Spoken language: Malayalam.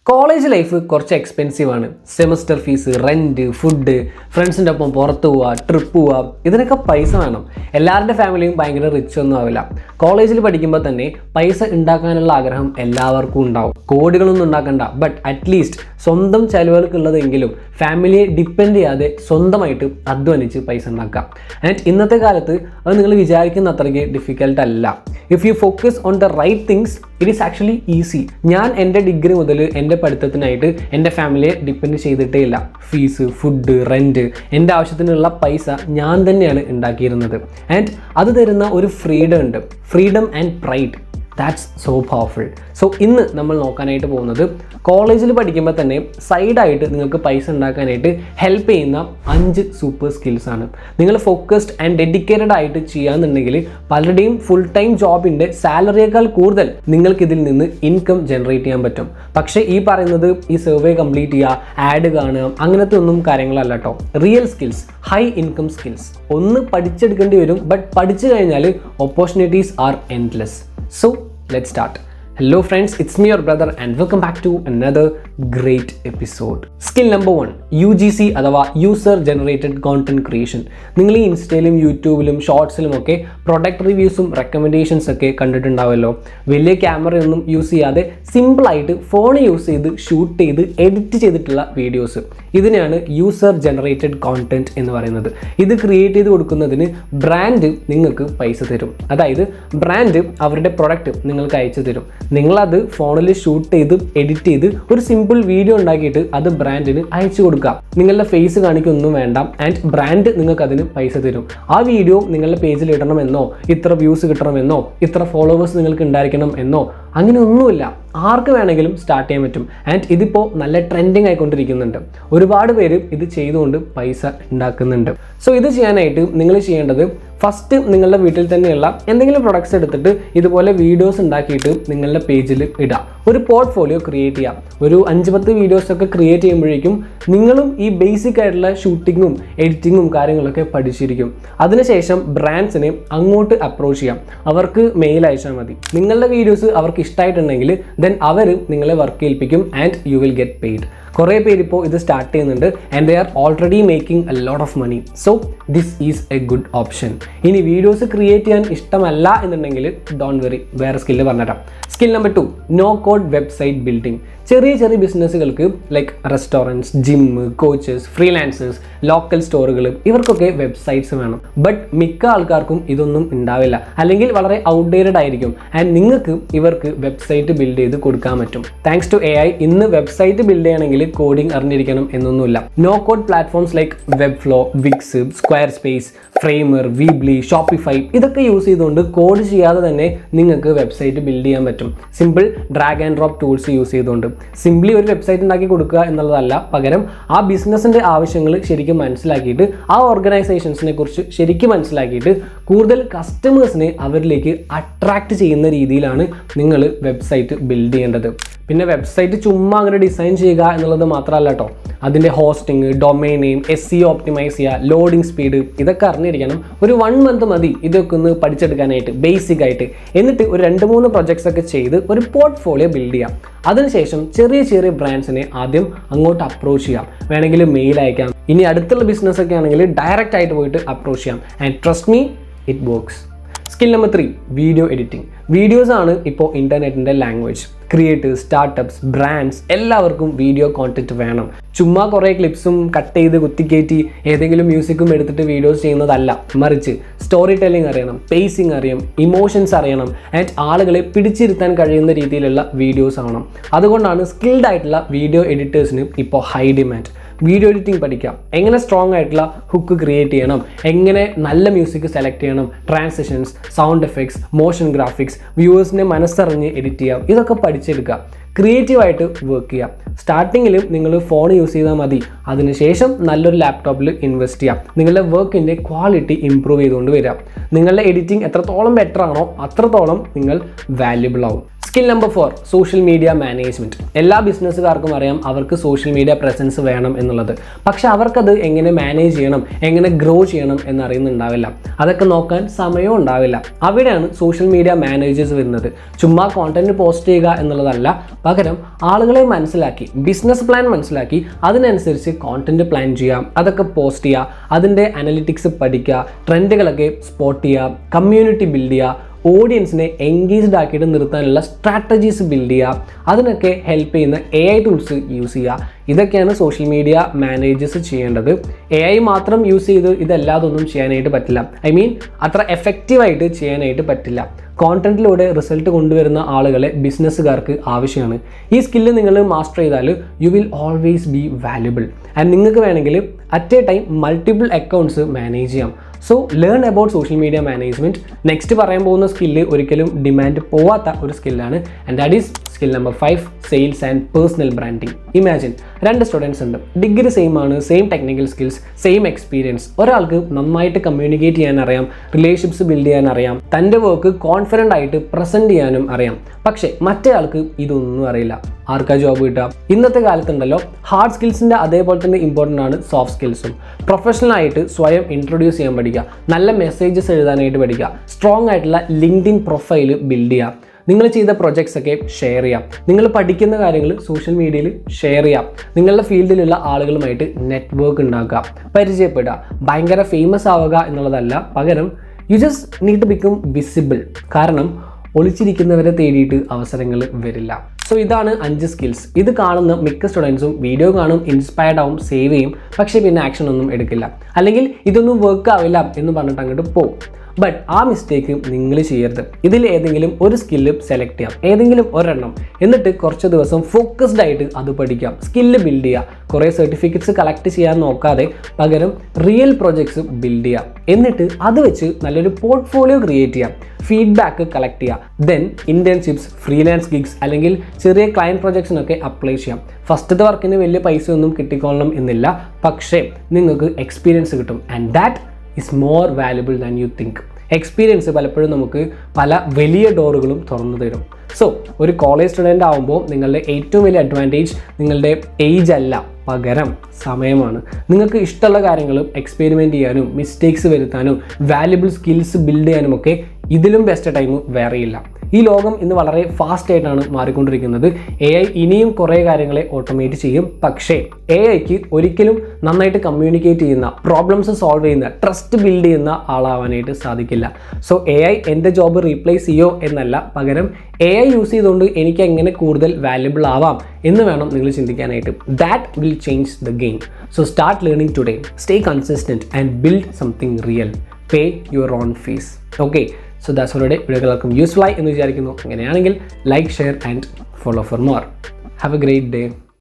കോളേജ് ലൈഫ് കുറച്ച് എക്സ്പെൻസീവ് ആണ്. സെമസ്റ്റർ ഫീസ്, റെൻറ്റ്, ഫുഡ്, ഫ്രണ്ട്സിൻ്റെ ഒപ്പം പുറത്ത് പോവുക, ട്രിപ്പ് പോവുക, ഇതിനൊക്കെ പൈസ വേണം. എല്ലാവരുടെ ഫാമിലിയും ഭയങ്കര റിച്ച് ഒന്നും ആവില്ല. കോളേജിൽ പഠിക്കുമ്പോൾ തന്നെ പൈസ ഉണ്ടാക്കാനുള്ള ആഗ്രഹം എല്ലാവർക്കും ഉണ്ടാവും. കോടികളൊന്നും ഉണ്ടാക്കണ്ട, ബട്ട് അറ്റ്ലീസ്റ്റ് സ്വന്തം ചിലവുകൾക്കുള്ളതെങ്കിലും ഫാമിലിയെ ഡിപ്പെൻഡ് ചെയ്യാതെ സ്വന്തമായിട്ട് അധ്വാനിച്ച് പൈസ ഉണ്ടാക്കാം. ആൻഡ് ഇന്നത്തെ കാലത്ത് അത് നിങ്ങൾ വിചാരിക്കുന്ന അത്രയ്ക്ക് ഡിഫിക്കൽട്ട് അല്ല. If you focus on the right things it is actually easy. ഞാൻ എൻ്റെ ഡിഗ്രി മുതൽ എൻ്റെ പഠിത്തത്തിനായിട്ട് എൻ്റെ ഫാമിലിയെ ഡിപ്പെൻഡ് ചെയ്തിട്ടേ ഇല്ല. ഫീസ്, ഫുഡ്, റെൻറ്റ്, എൻ്റെ ആവശ്യത്തിനുള്ള പൈസ ഞാൻ തന്നെയാണ് ഉണ്ടാക്കിയിരുന്നത്. ആൻഡ് അത് തരുന്ന ഒരു ഫ്രീഡം ഉണ്ട്, freedom and pride. That's so powerful. So ഇന്ന് നമ്മൾ നോക്കാനായിട്ട് പോകുന്നത് കോളേജിൽ പഠിക്കുമ്പോൾ തന്നെ സൈഡായിട്ട് നിങ്ങൾക്ക് പൈസ ഉണ്ടാക്കാനായിട്ട് ഹെൽപ്പ് ചെയ്യുന്ന 5 സൂപ്പർ സ്കിൽസ് ആണ്. നിങ്ങൾ ഫോക്കസ്ഡ് ആൻഡ് ഡെഡിക്കേറ്റഡ് ആയിട്ട് ചെയ്യാന്നുണ്ടെങ്കിൽ പലരുടെയും ഫുൾ ടൈം ജോബിൻ്റെ സാലറിയേക്കാൾ കൂടുതൽ നിങ്ങൾക്ക് ഇതിൽ നിന്ന് ഇൻകം ജനറേറ്റ് ചെയ്യാൻ പറ്റും. പക്ഷേ ഈ പറയുന്നത് ഈ സർവേ കംപ്ലീറ്റ് ചെയ്യുക, ആഡ് കാണുക, അങ്ങനത്തെ ഒന്നും കാര്യങ്ങളല്ല കേട്ടോ. Real skills, high income skills. ഒന്ന് പഠിച്ചെടുക്കേണ്ടി വരും, ബട്ട് പഠിച്ചു കഴിഞ്ഞാൽ opportunities R endless. So let's start. Hello friends, it's me your brother and welcome back to another great episode. Skill number 1, UGC അഥവാ യൂസർ ജനറേറ്റഡ് കോണ്ടന്റ് ക്രിയേഷൻ. നിങ്ങൾ ഈ ഇൻസ്റ്റയിലും യൂട്യൂബിലും ഷോർട്സിലും ഒക്കെ പ്രൊഡക്റ്റ് റിവ്യൂസും റെക്കമെൻഡേഷൻസ് ഒക്കെ കണ്ടിട്ടുണ്ടാവുമല്ലോ. വലിയ ക്യാമറയൊന്നും യൂസ് ചെയ്യാതെ സിമ്പിളായിട്ട് ഫോൺ യൂസ് ചെയ്ത് ഷൂട്ട് ചെയ്ത് എഡിറ്റ് ചെയ്തിട്ടുള്ള വീഡിയോസ്, ഇതിനെയാണ് യൂസർ ജനറേറ്റഡ് കോണ്ടന്റ് എന്ന് പറയുന്നത്. ഇത് ക്രിയേറ്റ് ചെയ്ത് കൊടുക്കുന്നതിന് ബ്രാൻഡ് നിങ്ങൾക്ക് പൈസ തരും. അതായത് ബ്രാൻഡ് അവരുടെ പ്രൊഡക്റ്റ് നിങ്ങൾക്ക് അയച്ചു തരും. നിങ്ങളത് ഫോണിൽ ഷൂട്ട് ചെയ്ത് എഡിറ്റ് ചെയ്ത് ഒരു സിമ്പിൾ വീഡിയോ ഉണ്ടാക്കിയിട്ട് അത് ബ്രാൻഡിന് അയച്ചു കൊടുക്കുക. നിങ്ങളുടെ ഫേസ് കാണിക്കൊന്നും വേണ്ട, ആൻഡ് ബ്രാൻഡ് നിങ്ങൾക്ക് അതിന് പൈസ തരും. ആ വീഡിയോ നിങ്ങളുടെ പേജിൽ ഇടണമെന്നോ, ഇത്ര വ്യൂസ് കിട്ടണമെന്നോ, ഇത്ര ഫോളോവേഴ്സ് നിങ്ങൾക്ക് ഉണ്ടായിരിക്കണം എന്നോ അങ്ങനെ ഒന്നുമില്ല. ആർക്ക് വേണമെങ്കിലും സ്റ്റാർട്ട് ചെയ്യാൻ പറ്റും. ആൻഡ് ഇതിപ്പോൾ നല്ല ട്രെൻഡിങ് ആയിക്കൊണ്ടിരിക്കുന്നുണ്ട്. ഒരുപാട് പേര് ഇത് ചെയ്തുകൊണ്ട് പൈസ ഉണ്ടാക്കുന്നുണ്ട്. സോ ഇത് ചെയ്യാനായിട്ട് നിങ്ങൾ ചെയ്യേണ്ടത്, ഫസ്റ്റ് നിങ്ങളുടെ വീട്ടിൽ തന്നെയുള്ള എന്തെങ്കിലും പ്രൊഡക്ട്സ് എടുത്തിട്ട് ഇതുപോലെ വീഡിയോസ് ഉണ്ടാക്കിയിട്ട് നിങ്ങളുടെ പേജിൽ ഇടാം. ഒരു പോർട്ട്ഫോളിയോ ക്രിയേറ്റ് ചെയ്യാം. ഒരു 5-10 വീഡിയോസൊക്കെ ക്രിയേറ്റ് ചെയ്യുമ്പോഴേക്കും നിങ്ങളും ഈ ബേസിക് ആയിട്ടുള്ള ഷൂട്ടിങ്ങും എഡിറ്റിങ്ങും കാര്യങ്ങളൊക്കെ പഠിച്ചിരിക്കും. അതിനുശേഷം ബ്രാൻഡ്സിനെ അങ്ങോട്ട് അപ്രോച്ച് ചെയ്യാം. അവർക്ക് മെയിൽ അയച്ചാൽ മതി. നിങ്ങളുടെ വീഡിയോസ് അവർക്ക് ഇഷ്ടമായിട്ടുണ്ടെങ്കിൽ ദെൻ അവർ നിങ്ങളെ വർക്ക് ഏൽപ്പിക്കും and you will get paid. കുറേ പേര് ഇപ്പോൾ ഇത് സ്റ്റാർട്ട് ചെയ്യുന്നുണ്ട് and they are already making a lot of money. So this is a good option. ഇനി വീഡിയോസ് ക്രിയേറ്റ് ചെയ്യാൻ ഇഷ്ടമല്ല എന്നുണ്ടെങ്കിൽ ഡോണ്ട് വെറി, വേറെ സ്കില്ല് പറഞ്ഞുതരാം. Skill number 2, no code website building. ചെറിയ ചെറിയ ബിസിനസ്സുകൾക്ക് like restaurants, gym, coaches, freelancers, local സ്റ്റോറുകൾ, ഇവർക്കൊക്കെ വെബ്സൈറ്റ്സ് വേണം. ബട്ട് മിക്ക ആൾക്കാർക്കും ഇതൊന്നും ഉണ്ടാവില്ല, അല്ലെങ്കിൽ വളരെ ഔട്ട്ഡേറ്റഡ് ആയിരിക്കും. ആൻഡ് നിങ്ങൾക്ക് ഇവർക്ക് വെബ്സൈറ്റ് ബിൽഡ് ചെയ്ത് കൊടുക്കാൻ പറ്റും. താങ്ക്സ് ടു AI ഇന്ന് വെബ്സൈറ്റ് ബിൽഡ് ചെയ്യണമെങ്കിൽ കോഡിംഗ് അറിഞ്ഞിരിക്കണം എന്നൊന്നുമില്ല. No code platforms like Webflow, Wix, Squarespace, Framer, Weebly, Shopify, ഇതൊക്കെ യൂസ് ചെയ്തുകൊണ്ട് കോഡ് ചെയ്യാതെ തന്നെ നിങ്ങൾക്ക് വെബ്സൈറ്റ് ബിൽഡ് ചെയ്യാൻ പറ്റും. Simple drag and drop tools use ചെയ്തുകൊണ്ട്. സിംപ്ലി ഒരു വെബ്സൈറ്റ് ഉണ്ടാക്കി കൊടുക്കുക എന്നുള്ളതല്ല, പകരം ആ ബിസിനസ്സിൻ്റെ ആവശ്യങ്ങൾ ശരിക്കും മനസ്സിലാക്കിയിട്ട് ആ ഓർഗനൈസേഷൻസിനെ കുറിച്ച് ശരിക്കും മനസ്സിലാക്കിയിട്ട് കൂടുതൽ കസ്റ്റമേഴ്സിനെ അവരിലേക്ക് അട്രാക്റ്റ് ചെയ്യുന്ന രീതിയിലാണ് നിങ്ങൾ വെബ്സൈറ്റ് ബിൽഡ് ചെയ്യേണ്ടത്. പിന്നെ വെബ്സൈറ്റ് ചുമ്മാ അങ്ങനെ ഡിസൈൻ ചെയ്യുക എന്നുള്ളത് മാത്രമല്ല കേട്ടോ, അതിൻ്റെ hosting, domain name, SEO optimise ചെയ്യുക, ലോഡിംഗ് സ്പീഡ്, ഇതൊക്കെ അറിഞ്ഞിരിക്കണം. ഒരു 1 മന്ത് മതി ഇതൊക്കെ ഒന്ന് പഠിച്ചെടുക്കാനായിട്ട് ബേസിക് ആയിട്ട്. എന്നിട്ട് ഒരു 2-3 പ്രൊജക്ട്സ് ഒക്കെ ചെയ്ത് ഒരു പോർട്ട്ഫോളിയോ ബിൽഡ് ചെയ്യാം. അതിനുശേഷം ചെറിയ ചെറിയ ബ്രാൻഡ്സിനെ ആദ്യം അങ്ങോട്ട് അപ്രോച്ച് ചെയ്യാം. വേണമെങ്കിൽ മെയിൽ അയക്കാം. ഇനി അടുത്തുള്ള ബിസിനസ് ഒക്കെ ആണെങ്കിൽ ഡയറക്റ്റ് ആയിട്ട് പോയിട്ട് അപ്രോച്ച് ചെയ്യാം. And trust me, it works. Skill number 3, video editing. Videos ആണ് ഇപ്പോൾ ഇൻ്റർനെറ്റിൻ്റെ ലാംഗ്വേജ്. ക്രിയേറ്റേഴ്സ്, സ്റ്റാർട്ടപ്സ്, ബ്രാൻഡ്സ് എല്ലാവർക്കും വീഡിയോ കോണ്ടന്റ് വേണം. ചുമ്മാ കുറേ ക്ലിപ്സും കട്ട് ചെയ്ത് കുത്തിക്കയറ്റി ഏതെങ്കിലും മ്യൂസിക്കും എടുത്തിട്ട് വീഡിയോസ് ചെയ്യുന്നതല്ല, മറിച്ച് സ്റ്റോറി ടെല്ലിംഗ് അറിയണം, പേസിങ് അറിയണം, ഇമോഷൻസ് അറിയണം, ആൻഡ് ആളുകളെ പിടിച്ചിരുത്താൻ കഴിയുന്ന രീതിയിലുള്ള വീഡിയോസ് ആവണം. അതുകൊണ്ടാണ് സ്കിൽഡ് ആയിട്ടുള്ള വീഡിയോ എഡിറ്റേഴ്സിന് ഇപ്പോൾ ഹൈ ഡിമാൻഡ്. വീഡിയോ എഡിറ്റിംഗ് പഠിക്കാം, എങ്ങനെ സ്ട്രോങ് ആയിട്ടുള്ള ഹുക്ക് ക്രിയേറ്റ് ചെയ്യണം, എങ്ങനെ നല്ല മ്യൂസിക് സെലക്ട് ചെയ്യണം, transitions, sound effects, motion graphics, വ്യൂവേഴ്സിനെ മനസ്സറിഞ്ഞ് എഡിറ്റ് ചെയ്യാം, ഇതൊക്കെ പഠിച്ചെടുക്കുക. ക്രിയേറ്റീവായിട്ട് വർക്ക് ചെയ്യാം. സ്റ്റാർട്ടിങ്ങിൽ നിങ്ങൾ ഫോൺ യൂസ് ചെയ്താൽ മതി. അതിനുശേഷം നല്ലൊരു ലാപ്ടോപ്പിൽ ഇൻവെസ്റ്റ് ചെയ്യാം. നിങ്ങളുടെ വർക്കിൻ്റെ ക്വാളിറ്റി ഇമ്പ്രൂവ് ചെയ്തുകൊണ്ട് വരാം. നിങ്ങളുടെ എഡിറ്റിംഗ് എത്രത്തോളം ബെറ്റർ ആണോ അത്രത്തോളം നിങ്ങൾ വാല്യുബിൾ ആവും. Skill number 4, social media management. എല്ലാ ബിസിനസ്സുകാർക്കും അറിയാം അവർക്ക് സോഷ്യൽ മീഡിയ പ്രസൻസ് വേണം എന്നുള്ളത്. പക്ഷെ അവർക്കത് എങ്ങനെ മാനേജ് ചെയ്യണം, എങ്ങനെ ഗ്രോ ചെയ്യണം എന്നറിയുന്നുണ്ടാവില്ല. അതൊക്കെ നോക്കാൻ സമയവും ഉണ്ടാവില്ല. അവിടെയാണ് സോഷ്യൽ മീഡിയ മാനേജേഴ്സ് വരുന്നത്. ചുമ്മാ കോണ്ടന്റ് പോസ്റ്റ് ചെയ്യുക എന്നുള്ളതല്ല, പകരം ആളുകളെ മനസ്സിലാക്കി, ബിസിനസ് പ്ലാൻ മനസ്സിലാക്കി അതിനനുസരിച്ച് കോണ്ടന്റ് പ്ലാൻ ചെയ്യുക, അതൊക്കെ പോസ്റ്റ് ചെയ്യുക, അതിൻ്റെ അനലിറ്റിക്സ് പഠിക്കുക, ട്രെൻഡുകളൊക്കെ സ്പോട്ട് ചെയ്യുക, കമ്മ്യൂണിറ്റി ബിൽഡ് ചെയ്യുക, ഓഡിയൻസിനെ എൻഗേജ്ഡ് ആക്കിയിട്ട് നിർത്താനുള്ള സ്ട്രാറ്റജീസ് ബിൽഡ് ചെയ്യുക, അതിനൊക്കെ ഹെൽപ്പ് ചെയ്യുന്ന AI ടൂൾസ് യൂസ് ചെയ്യുക. ഇതൊക്കെയാണ് സോഷ്യൽ മീഡിയ മാനേജേഴ്സ് ചെയ്യേണ്ടത്. AI മാത്രം യൂസ് ചെയ്ത് ഇതെല്ലാതൊന്നും ചെയ്യാനായിട്ട് പറ്റില്ല. അത്ര എഫക്റ്റീവായിട്ട് ചെയ്യാനായിട്ട് പറ്റില്ല. കോണ്ടന്റിലൂടെ റിസൾട്ട് കൊണ്ടുവരുന്ന ആളുകളെ ബിസിനസ്സുകാർക്ക് ആവശ്യമാണ്. ഈ സ്കില്ല് നിങ്ങൾ മാസ്റ്റർ ചെയ്താൽ you will always be valuable. And നിങ്ങൾക്ക് വേണമെങ്കിൽ at a time multiple accounts manage ചെയ്യാം. So learn about social media management. Next പറയാൻ പോകുന്ന സ്കില്ല് ഒരിക്കലും ഡിമാൻഡ് പോവാത്ത ഒരു സ്കില്ലാണ്. And that is skill number 5, sales and personal branding. Imagine 2 students ഉണ്ട്, ഡിഗ്രി സെയിം ആണ്, same technical skills, same experience. ഒരാൾക്ക് നന്നായിട്ട് കമ്മ്യൂണിക്കേറ്റ് ചെയ്യാൻ അറിയാം, റിലേഷൻഷിപ്സ് ബിൽഡ് ചെയ്യാൻ അറിയാം, തൻ്റെ വർക്ക് കോൺഫിഡൻ്റ് ആയിട്ട് പ്രസൻറ്റ് ചെയ്യാനും അറിയാം. പക്ഷേ മറ്റേ ആൾക്ക് ഇതൊന്നും അറിയില്ല. ആർക്കാ ജോബ് കിട്ടുക? ഇന്നത്തെ കാലത്തുണ്ടല്ലോ ഹാർഡ് സ്കിൽസിൻ്റെ അതേപോലെ തന്നെ ഇമ്പോർട്ടൻ്റ് ആണ് സോഫ്റ്റ് സ്കിൽസും. പ്രൊഫഷണലായിട്ട് സ്വയം ഇൻട്രൊഡ്യൂസ് ചെയ്യാൻ പഠിക്കുക, നല്ല മെസ്സേജസ് എഴുതാനായിട്ട് പഠിക്കുക, സ്ട്രോങ് ആയിട്ടുള്ള ലിങ്ക്ഡിൻ പ്രൊഫൈൽ ബിൽഡ് ചെയ്യുക, നിങ്ങൾ ചെയ്ത പ്രൊജക്ട്സ് ഒക്കെ ഷെയർ ചെയ്യാം, നിങ്ങൾ പഠിക്കുന്ന കാര്യങ്ങൾ സോഷ്യൽ മീഡിയയിൽ ഷെയർ ചെയ്യാം, നിങ്ങളുടെ ഫീൽഡിലുള്ള ആളുകളുമായിട്ട് നെറ്റ്വർക്ക് ഉണ്ടാക്കുക, പരിചയപ്പെടുക. ഭയങ്കര ഫേമസ് ആവുക എന്നുള്ളതല്ല, പകരം you just need to become visible. കാരണം ഒളിച്ചിരിക്കുന്നവരെ തേടിയിട്ട് അവസരങ്ങൾ വരില്ല. സോ ഇതാണ് 5 സ്കിൽസ്. ഇത് കാണുന്ന മിക്ക സ്റ്റുഡൻസും വീഡിയോ കാണും, ഇൻസ്പയർഡ് ആവും, സേവ് ചെയ്യും, പക്ഷേ പിന്നെ ആക്ഷൻ ഒന്നും എടുക്കില്ല. അല്ലെങ്കിൽ ഇതൊന്നും വർക്ക് ആവില്ല എന്ന് പറഞ്ഞിട്ട് അങ്ങോട്ട് പോകും. ബട്ട് ആ മിസ്റ്റേക്ക് നിങ്ങൾ ചെയ്യരുത്. ഇതിൽ ഏതെങ്കിലും ഒരു സ്കില്ല് സെലക്ട് ചെയ്യാം, ഏതെങ്കിലും ഒരെണ്ണം, എന്നിട്ട് കുറച്ച് ദിവസം ഫോക്കസ്ഡ് ആയിട്ട് അത് പഠിക്കാം, സ്കില്ല് ബിൽഡ് ചെയ്യുക. കുറേ സർട്ടിഫിക്കറ്റ്സ് കളക്ട് ചെയ്യാൻ നോക്കാതെ പകരം റിയൽ പ്രൊജക്ട്സ് ബിൽഡ് ചെയ്യുക. എന്നിട്ട് അത് വെച്ച് നല്ലൊരു പോർട്ട്ഫോളിയോ ക്രിയേറ്റ് ചെയ്യാം, ഫീഡ്ബാക്ക് കളക്ട് ചെയ്യുക. ദെൻ ഇൻറ്റേൺഷിപ്സ്, ഫ്രീലാൻസ് ഗിഗ്സ് അല്ലെങ്കിൽ ചെറിയ ക്ലയൻറ്റ് പ്രൊജക്ട്സിനൊക്കെ അപ്ലൈ ചെയ്യാം. ഫസ്റ്റത്തെ വർക്കിന് വലിയ പൈസ ഒന്നും കിട്ടിക്കൊള്ളണം എന്നില്ല, പക്ഷേ നിങ്ങൾക്ക് എക്സ്പീരിയൻസ് കിട്ടും. And that is more valuable than you think. Experience പലപ്പോഴും നമുക്ക് പല വലിയ ഡോറുകളും തുറന്നു തരും. സോ ഒരു കോളേജ് സ്റ്റുഡൻ്റ് ആകുമ്പോൾ നിങ്ങളുടെ ഏറ്റവും വലിയ അഡ്വാൻറ്റേജ് നിങ്ങളുടെ ഏജ് അല്ല, പകരം സമയമാണ്. നിങ്ങൾക്ക് ഇഷ്ടമുള്ള കാര്യങ്ങളും എക്സ്പെരിമെൻറ്റ് ചെയ്യാനും മിസ്റ്റേക്സ് വരുത്താനും വാല്യുബിൾ സ്കിൽസ് ബിൽഡ് ചെയ്യാനും ഒക്കെ ഇതിലും ബെസ്റ്റ് ടൈം വേറെയില്ല. ഈ ലോകം ഇന്ന് വളരെ ഫാസ്റ്റ് ആയിട്ടാണ് മാറിക്കൊണ്ടിരിക്കുന്നത്. AI ഇനിയും കുറേ കാര്യങ്ങളെ ഓട്ടോമേറ്റ് ചെയ്യും. പക്ഷേ AIക്ക് ഒരിക്കലും നന്നായിട്ട് കമ്മ്യൂണിക്കേറ്റ് ചെയ്യുന്ന, പ്രോബ്ലംസ് സോൾവ് ചെയ്യുന്ന, ട്രസ്റ്റ് ബിൽഡ് ചെയ്യുന്ന ആളാവാനായിട്ട് സാധിക്കില്ല. സോ AI എൻ്റെ ജോബ് റീപ്ലേസ് ചെയ്യോ എന്നല്ല, പകരം AI യൂസ് ചെയ്തുകൊണ്ട് എനിക്ക് എങ്ങനെ കൂടുതൽ വാല്യുബിൾ ആവാം എന്ന് വേണം നിങ്ങൾ ചിന്തിക്കാനായിട്ട്. That will change the game. So start learning today, stay consistent and build something real. Pay your own fees. Okay, so that's all today. Video എല്ലാവർക്കും യൂസ്ഫുൾ ആയി എന്ന് വിചാരിക്കുന്നു. അങ്ങനെയാണെങ്കിൽ like, share and follow for more. Have a great day.